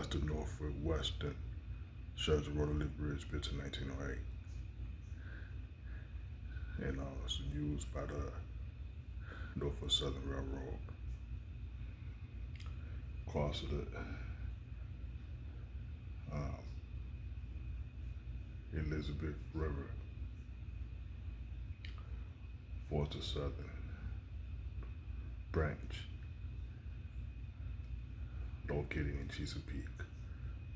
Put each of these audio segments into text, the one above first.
That's the Norfolk Western Scherzer Rotary Bridge built in 1908. And it's used by the Norfolk Southern Railroad. Across the Elizabeth River forms the southern branch located in Chesapeake.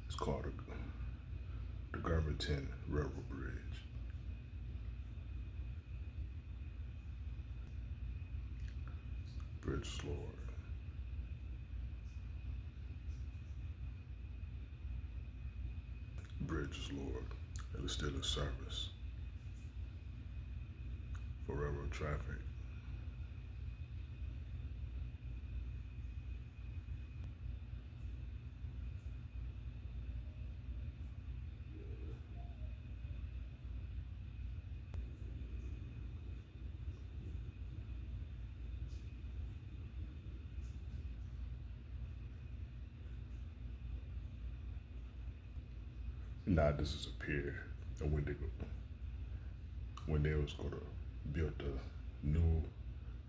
It's called the Gilmerton Railroad Bridge. Bridge is lowered. Bridge is lowered. It is still in service for railroad traffic. Now this is a pier, and when they was gonna build a new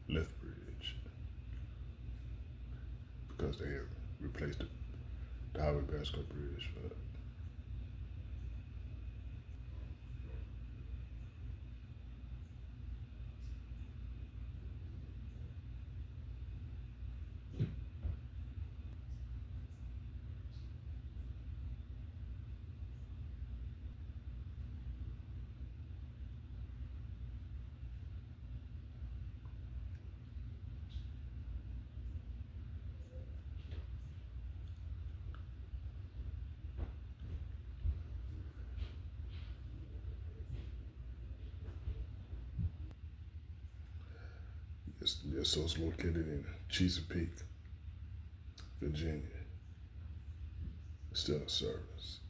lift bridge, because they had replaced the highway Bascule bridge. So it's located in Chesapeake, Virginia. It's still in service.